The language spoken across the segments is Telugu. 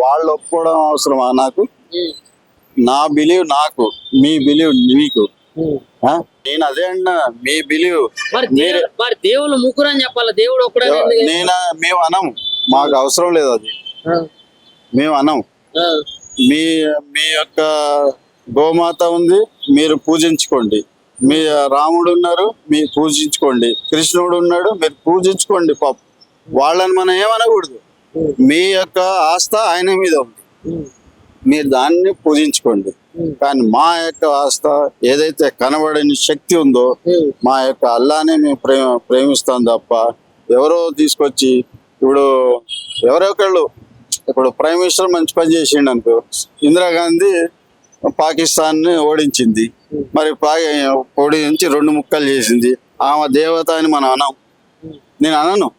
వాళ్ళు ఒప్పుకోవడం అవసరమా నాకు? నా బిలీవ్ నాకు, మీ బిలీవ్ మీకు. నేను అదే అన్నా, మీ బిలీవ్. మరి దేవుళ్ళు ముగ్గురు అని చెప్పాలి, దేవుడు ఒక్కడే. మేము అనం, మాకు అవసరం లేదు అది, మేము అనం. మీ మీ యొక్క గోమాత ఉంది, మీరు పూజించుకోండి. మీ రాముడు ఉన్నారు, మీరు పూజించుకోండి. కృష్ణుడు ఉన్నాడు, మీరు పూజించుకోండి. పాప వాళ్ళని మనం ఏమనకూడదు. మీ యొక్క ఆస్థ ఆయన మీద ఉంది, మీరు దాన్ని పూజించుకోండి. కానీ మా యొక్క ఆస్థ ఏదైతే కనబడని శక్తి ఉందో, మా యొక్క అల్లానే మేము ప్రేమిస్తాం తప్ప ఎవరో తీసుకొచ్చి ఇప్పుడు ఎవరొకళ్ళు ఇప్పుడు ప్రైమ్ మినిస్టర్ మంచి పని చేసిండు అనుకో, ఇందిరాగాంధీ పాకిస్తాన్ ని ఓడించింది, మరి ఓడించి 2 ముక్కలు చేసింది. ఆమె దేవత అని మనం అనం, నేను అనను,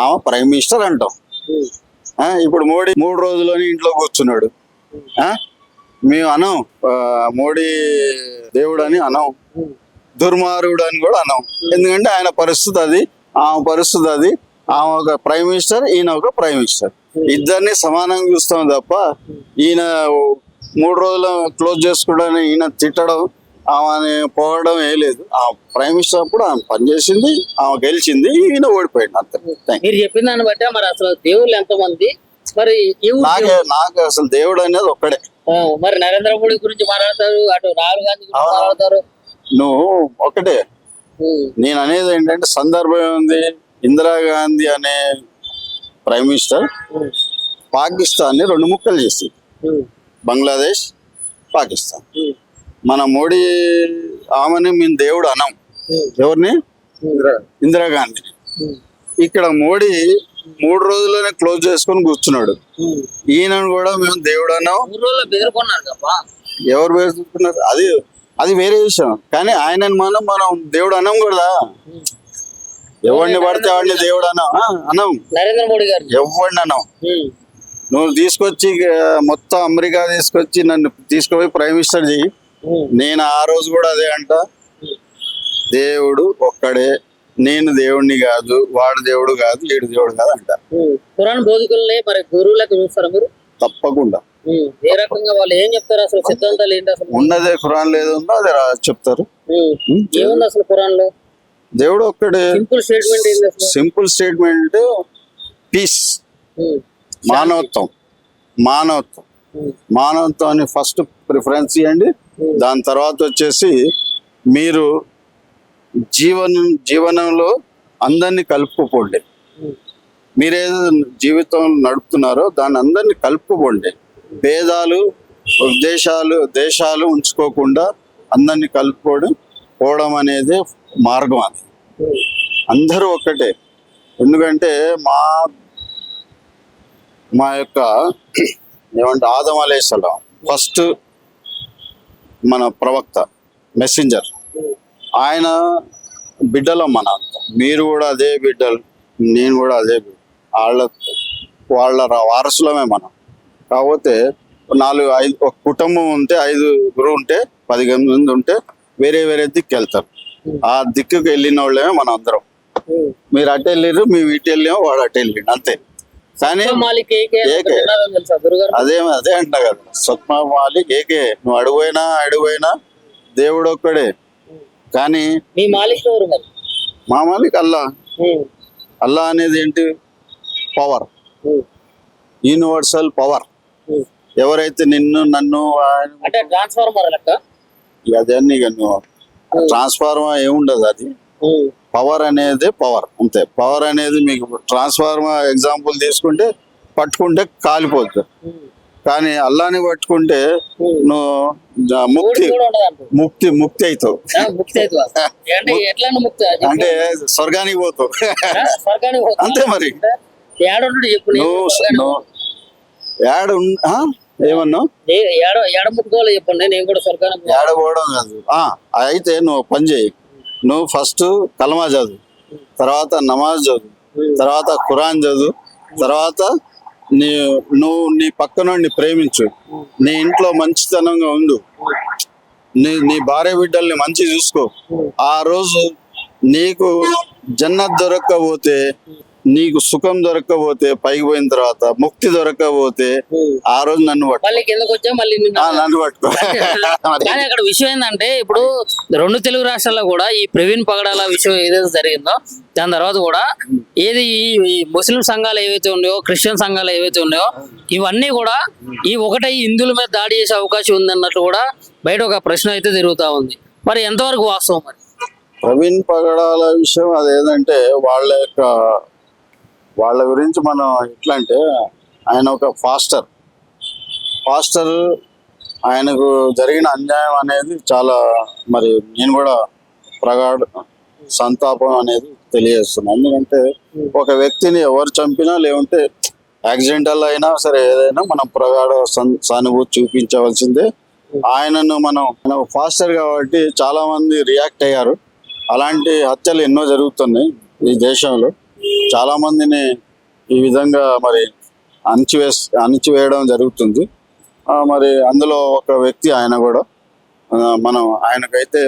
ఆమె ప్రైమ్ మినిస్టర్ అంటాం. ఇప్పుడు మోడీ 3 రోజుల్లోని ఇంట్లో కూర్చున్నాడు, మేము అనం మోడీ దేవుడు అని అనం, దుర్మార్గుడు అని కూడా అనం. ఎందుకంటే ఆయన పరిస్థితి అది, ఆమె పరిస్థితి అది. ఆమె ఒక ప్రైమ్ మినిస్టర్, ఈయన ఒక ప్రైమ్ మినిస్టర్, ఇద్దరిని సమానంగా చూస్తాం తప్ప ఈయన 3 రోజులు క్లోజ్ చేసుకోవడానికి ఈయన తిట్టడం, ఆమె పోవడం ఏ లేదు. ఆ ప్రైమ్ మినిస్టర్ అప్పుడు ఆమె పనిచేసింది, ఆమె గెలిచింది, ఈయన ఓడిపోయింది అంతే. మీరు చెప్పిన దాన్ని బట్టి మరి అసలు దేవుళ్ళు ఎంతమంది? మరి నాకు అసలు దేవుడు అనేది ఒక్కడే. మరి నరేంద్ర మోడీ గురించి మాట్లాడతారు, అటు రాహుల్ గాంధీ గురించి మాట్లాడతారు. నువ్వు ఒకటే, నేను అనేది ఏంటంటే సందర్భం ఉంది. ఇందిరాగాంధీ అనే ప్రైమ్ మినిస్టర్ పాకిస్తాన్ ని 2 ముక్కలు చేసి, బంగ్లాదేశ్, పాకిస్తాన్. మన మోడీ ఆమెని మేము దేవుడు అనం, ఎవరిని? ఇందిరాగాంధీని. ఇక్కడ మోడీ 3 రోజుల్లోనే క్లోజ్ చేసుకొని కూర్చున్నాడు, ఈయనను కూడా మేము దేవుడు అన్నాం. ఎవరు బెదురుకున్నారు అది వేరే విషయం. కానీ ఆయనను మనం దేవుడు అన్నాం కూడా. ఎవరిని పడితే వాడిని దేవుడు అన్నాం, నరేంద్ర మోడీ గారు ఎవరిని అన్నాం. నువ్వు తీసుకొచ్చి మొత్తం అమెరికా తీసుకొచ్చి నన్ను తీసుకుపోయి ప్రైమ్ మినిస్టర్ చెయ్యి, నేను ఆ రోజు కూడా అదే అంట, దేవుడు ఒక్కడే, నేను దేవుడిని కాదు, వాడు దేవుడు కాదు, వీడు దేవుడు కాదు అంట. ఖురాన్ బోధకుల్ని మరి గురువులకు చూస్తారా మీరు? తప్పకుండా. ఏ రకంగా వాళ్ళు ఏం చెప్తారు, అసలు సిద్ధాంతాలు ఏంటి? అసలు ఉన్నదే ఖురాన్ లేదు ఉందో అదే చెప్తారు. ఏముంది అసలు ఖురాన్ లో? దేవుడు ఒక్కడే. సింపుల్ స్టేట్మెంట్ ఏంటి? సింపుల్ స్టేట్మెంట్ పీస్, మానవత్వం. మానవత్వాన్ని ఫస్ట్ ప్రిఫరెన్స్ ఇవ్వండి. దాని తర్వాత వచ్చేసి మీరు జీవనంలో అందరినీ కలుపుకోండి. మీరేదో జీవితం నడుపుతున్నారో దాన్ని అందరినీ కలుపుకోండి. భేదాలు, దేశాలు ఉంచుకోకుండా అందరినీ కలుపుకోవడం అనేది మార్గం. అది అందరూ ఒక్కటే. ఎందుకంటే మా యొక్క ఏమంటే ఆదం అలైహిస్సలాం ఫస్ట్ మన ప్రవక్త, మెసెంజర్, ఆయన బిడ్డలం. మన మీరు కూడా అదే బిడ్డలు, నేను కూడా అదే వాళ్ళ వారసులమే మనం. కాకపోతే 4-5 ఒక కుటుంబం ఉంటే 5 ఉంటే 10 మంది ఉంటే వేరే వేరే దిక్కు వెళ్తారు. ఆ దిక్కుకి వెళ్ళిన వాళ్ళమే మనం అందరం. మీరు అటు వెళ్ళారు, మేము ఇటు వెళ్ళాము, వాడు అటు వెళ్ళిండు అంతే. కానీ అదే అంటున్నా కదా, స్వప్న మాలిక్ ఏకే. నువ్వు అడుగుపోయినా దేవుడు ఒక్కడే. కానీ మా మాలిక్ అల్లా అనేది ఏంటి? Power, universal power. ఎవరైతే నన్ను అదన్నీ ట్రాన్స్ఫార్మర్ ఏముండదు, అది పవర్ అనేది పవర్ అంతే. పవర్ అనేది మీకు ట్రాన్స్ఫార్మర్ ఎగ్జాంపుల్ తీసుకుంటే పట్టుకుంటే కాలిపోతుంది, కానీ అల్లాని పట్టుకుంటే నువ్వు ముక్తి అవుతావు. అంటే స్వర్గానికి పోతావు అంతే. మరి ఏమన్నా ఏడపోవడం కాదు. అయితే నువ్వు పని చేయి, నువ్వు ఫస్ట్ కలమా చదువు, తర్వాత నమాజ్ చదువు, తర్వాత ఖురాన్ చదువు, తర్వాత నువ్వు నీ పక్కన ప్రేమించు, నీ ఇంట్లో మంచితనంగా ఉండు, నీ భార్య బిడ్డల్ని మంచి చూసుకో. ఆ రోజు నీకు జన్నత్ దొరక్కపోతే నీకు సుఖం దొరకకపోతే పైకి పోయిన తర్వాత ముక్తి దొరకకపోతే ఆ రోజు నన్ను పట్టు మళ్ళీ కిందకు వచ్చా మళ్ళీ నిన్ను నన్ను పట్టుకో మరి కానీ అక్కడ విషయం ఏంటంటే ఇప్పుడు రెండు తెలుగు రాష్ట్రాల్లో కూడా ఈ ప్రవీణ్ పగడాల విషయం ఏదైతే జరిగిందో దాని తర్వాత కూడా ఏది ఈ ముస్లిం సంఘాలు ఏవైతే ఉన్నాయో క్రిస్టియన్ సంఘాలు ఏవైతే ఉన్నాయో ఇవన్నీ కూడా ఈ ఒకటై హిందువుల మీద దాడి చేసే అవకాశం ఉందన్నట్లు కూడా బయట ఒక ప్రశ్న అయితే తిరుగుతా ఉంది. మరి ఎంతవరకు వాస్తవం మరి? ప్రవీణ్ పగడాల విషయం అదేంటంటే వాళ్ళ గురించి మనం ఎట్లా అంటే ఆయన ఒక ఫాస్టర్ ఆయనకు జరిగిన అన్యాయం అనేది చాలా మరి నేను కూడా ప్రగాఢ సంతాపం అనేది తెలియజేస్తున్నాను. ఎందుకంటే ఒక వ్యక్తిని ఎవరు చంపినా లేకుంటే యాక్సిడెంటల్ అయినా సరే ఏదైనా మనం ప్రగాఢ సానుభూతి చూపించవలసిందే. ఆయన ఫాస్టర్ కాబట్టి చాలా మంది రియాక్ట్ అయ్యారు. అలాంటి హత్యలు ఎన్నో జరుగుతున్నాయి ఈ దేశంలో. చాలా మందిని ఈ విధంగా మరి అణిచివేయడం జరుగుతుంది. మరి అందులో ఒక వ్యక్తి ఆయన కూడా మనం ఆయనకైతే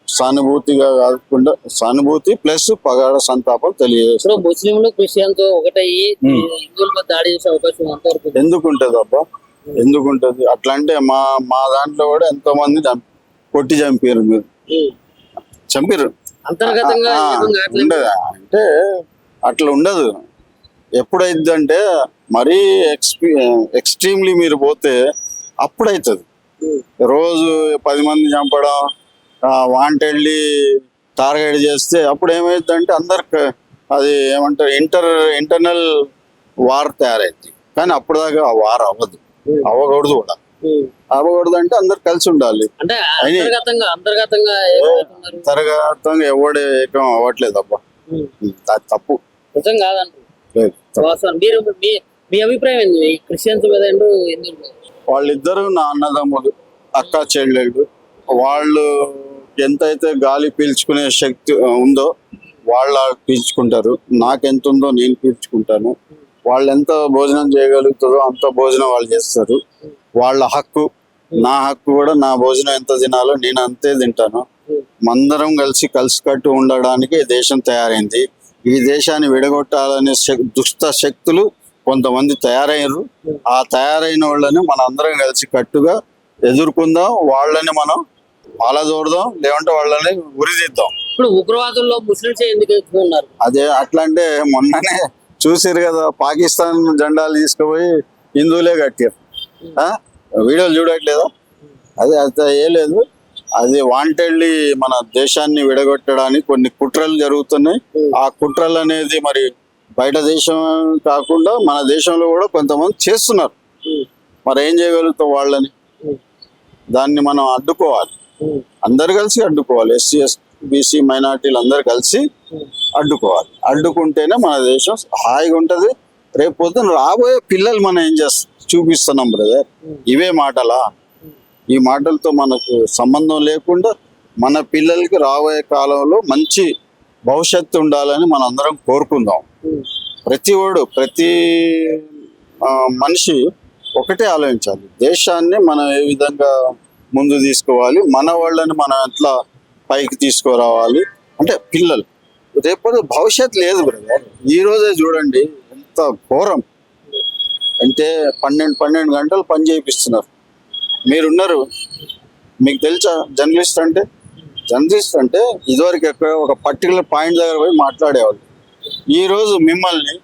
సానుభూతిగా కాకుండా సానుభూతి ప్లస్ పగాఢ సంతాపం తెలియజేస్తాం. ఇప్పుడు ముస్లింలు క్రిస్టియన్స్ ఒకటయ్యి హిందువుల మీద దాడి చేసే అవకాశం ఎంతవరకు? ఎందుకుంటది అబ్బా, ఎందుకుంటది? అట్లా అంటే మా దాంట్లో కూడా ఎంతో మంది కొట్టి చంపారు. మీరు చంపారు అంతర్గతంగా ఉండదు అంటే అట్లా ఉండదు. ఎప్పుడైద్ది అంటే మరీ ఎక్స్ట్రీమ్లీ మీరు పోతే అప్పుడైతుంది. రోజు 10 మంది చంపడం వాంటెడ్లీ టార్గెట్ చేస్తే అప్పుడు ఏమైందంటే అందరికి అది ఏమంటారు ఇంటర్నల్ వార్ తయారైంది. కానీ అప్పుడు దాకా ఆ వార్ అవ్వకూడదు కూడా. అవ్వకూడదు అంటే అందరు కలిసి ఉండాలి. అంటే అంతర్గతంగా ఎవడే ఏకం అవ్వట్లేదు అబ్బా, అది తప్పు. నిజం కాదంటారు. మీరు మీ అభిప్రాయం ఏంది క్రిస్టియన్స్ మీద హిందువుల మీద? వాళ్ళిద్దరు నా అన్నదమ్ములు, అక్క చెల్లెళ్ళు. వాళ్ళు ఎంతైతే గాలి పీల్చుకునే శక్తి ఉందో వాళ్ళు పీల్చుకుంటారు. నాకెంత ఉందో నేను పీల్చుకుంటాను. వాళ్ళు ఎంత భోజనం చేయగలుగుతారో అంత భోజనం వాళ్ళు చేస్తారు. వాళ్ళ హక్కు, నా హక్కు కూడా. నా భోజనం ఎంత తినాలో నేను అంతే తింటాను. మందరం కలిసికట్టు ఉండడానికి దేశం తయారైంది. ఈ దేశాన్ని విడగొట్టాలనే దుష్ట శక్తులు కొంతమంది తయారయ్యారు. ఆ తయారైన వాళ్ళని మన అందరం కలిసి కట్టుగా ఎదుర్కొందాం. వాళ్ళని మనం పాలదోడదాం, లేదంటే వాళ్ళని ఉరిదిద్దాం. ఇప్పుడు ఉగ్రవాదుల్లో ముస్లింస్ ఎందుకు ఎత్తుకున్నారు? అదే అట్లా అంటే మొన్ననే చూసారు కదా, పాకిస్తాన్ జెండాలు తీసుకుపోయి హిందువులే కట్టారు. వీడియోలు చూడట్లేదా? అది ఏ లేదు, అది వాంటెడ్లీ మన దేశాన్ని విడగొట్టడానికి కొన్ని కుట్రలు జరుగుతున్నాయి. ఆ కుట్రలు అనేది మరి బయట దేశం కాకుండా మన దేశంలో కూడా కొంతమంది చేస్తున్నారు. మరి ఏం చేయగలుగుతాం వాళ్ళని? దాన్ని మనం అడ్డుకోవాలి, అందరు కలిసి అడ్డుకోవాలి. ఎస్సీ బీసీ మైనార్టీలు అందరు కలిసి అడ్డుకోవాలి. అడ్డుకుంటేనే మన దేశం హాయిగా ఉంటది. రేపు పొద్దున రాబోయే పిల్లలు మనం ఏం చూపిస్తున్నాం బ్రదర్. ఇవే మాటలా? ఈ మాటలతో మనకు సంబంధం లేకుండా మన పిల్లలకి రాబోయే కాలంలో మంచి భవిష్యత్తు ఉండాలని మనం అందరం కోరుకుందాం. ప్రతి మనిషి ఒకటే ఆలోచించాలి, దేశాన్ని మనం ఏ విధంగా ముందు తీసుకోవాలి, మన వాళ్ళని మనం ఎట్లా పైకి తీసుకురావాలి. అంటే పిల్లలు రేపు భవిష్యత్తు లేదు బ్రదర్. ఈ రోజే చూడండి ఎంత ఘోరం అంటే 12 గంటలు పని చేయిస్తున్నారు. మీరున్నారు, మీకు తెలుసా జర్నలిస్ట్ అంటే ఇదివరకు ఎక్కడ ఒక పర్టికులర్ పాయింట్ దగ్గర పోయి మాట్లాడేవాళ్ళు. ఈరోజు మిమ్మల్ని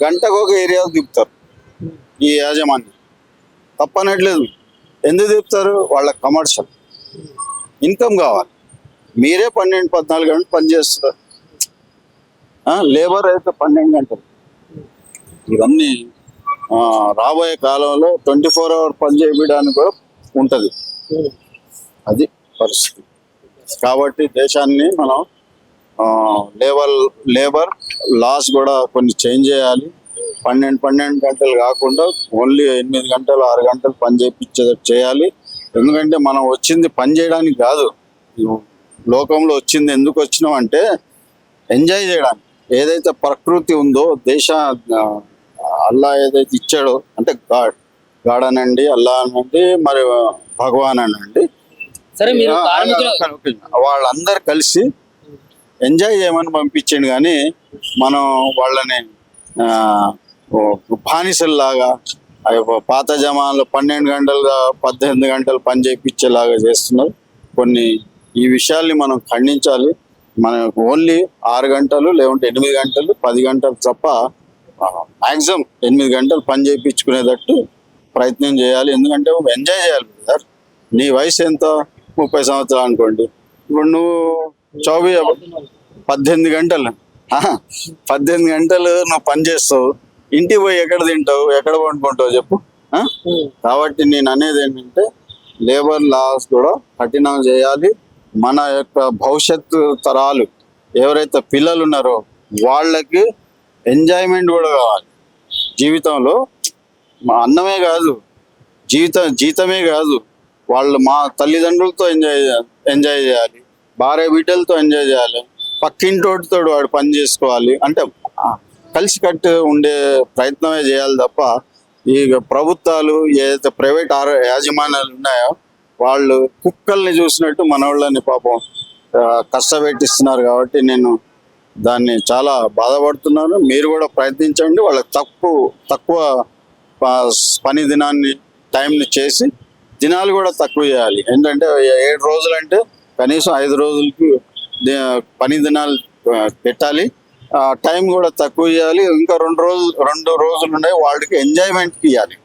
గంటకు ఒక ఏరియా తిప్పుతారు. ఈ యాజమాన్యం తప్పనట్లేదు. ఎందుకు తిప్పుతారు? వాళ్ళ కమర్షియల్ ఇన్కమ్ కావాలి. మీరే 12-14 గంటలు పని చేస్తారు, లేబర్ అయితే 12 గంటలు. ఇవన్నీ రాబోయే కాలంలో 24 hours పని చేయడానికి కూడా ఉంటుంది. అది పరిస్థితి. కాబట్టి దేశాన్ని మనం లేబర్ లాస్ కూడా కొన్ని చేంజ్ చేయాలి. 12 గంటలు కాకుండా ఓన్లీ 8 గంటలు 6 గంటలు పని చేయించేటట్టు చేయాలి. ఎందుకంటే మనం వచ్చింది పని చేయడానికి కాదు, లోకంలో వచ్చింది ఎందుకు వచ్చినాం అంటే ఎంజాయ్ చేయడానికి. ఏదైతే ప్రకృతి ఉందో అల్లా ఏదైతే ఇచ్చాడో, అంటే గాడ్ అనండి, అల్లా అనండి, మరి భగవాన్ అనండి, సరే మీరు వాళ్ళందరూ కలిసి ఎంజాయ్ చేయమని పంపించండి, కానీ మనం వాళ్ళని ఓ బానిసల్లాగా పాత జమానాలో 12 గంటలుగా 18 గంటలు పని చేయించేలాగా చేస్తున్నారు. కొన్ని ఈ విషయాల్ని మనం ఖండించాలి. మనకు ఓన్లీ 6 గంటలు లేకుంటే 8 గంటలు 10 గంటలు తప్ప మ్యాక్సిమం 8 గంటలు పని చేయించుకునేటట్టు ప్రయత్నం చేయాలి. ఎందుకంటే ఎంజాయ్ చేయాలి సార్. నీ వయసు ఎంత? 30 సంవత్సరాలు అనుకోండి. ఇప్పుడు నువ్వు 18 గంటలు 18 గంటలు నువ్వు పని చేస్తావు, ఇంటికి పోయి ఎక్కడ తింటావు, ఎక్కడ పండుకుంటావు చెప్పు? కాబట్టి నేను అనేది ఏంటంటే లేబర్ లాస్ కూడా కఠినం చేయాలి. మన యొక్క భవిష్యత్తు తరాలు ఎవరైతే పిల్లలు ఉన్నారో వాళ్ళకి ఎంజాయ్మెంట్ కూడా కావాలి జీవితంలో. మా అన్నమే కాదు, జీతమే కాదు, వాళ్ళు మా తల్లిదండ్రులతో ఎంజాయ్ చేయాలి, భార్య బిడ్డలతో ఎంజాయ్ చేయాలి, పక్కింటోటితో వాడు పని చేసుకోవాలి. అంటే కలిసి కట్టు ఉండే ప్రయత్నమే చేయాలి తప్ప ఈ ప్రభుత్వాలు ఏదైతే ప్రైవేట్ యాజమాన్యాలు ఉన్నాయో వాళ్ళు కుక్కల్ని చూసినట్టు మనోళ్ళని పాపం కష్టపెట్టిస్తున్నారు. కాబట్టి నేను దాన్ని చాలా బాధపడుతున్నాను. మీరు కూడా ప్రయత్నించండి. వాళ్ళకి తక్కువ పని దినాన్ని టైంని చేసి దినాలు కూడా తక్కువ చేయాలి. ఏంటంటే 7 రోజులు అంటే కనీసం 5 రోజులకి పని దినాలు పెట్టాలి. టైం కూడా తక్కువ చేయాలి. ఇంకా 2 రోజులు ఉన్నాయి వాళ్ళకి ఎంజాయ్మెంట్కి ఇవ్వాలి.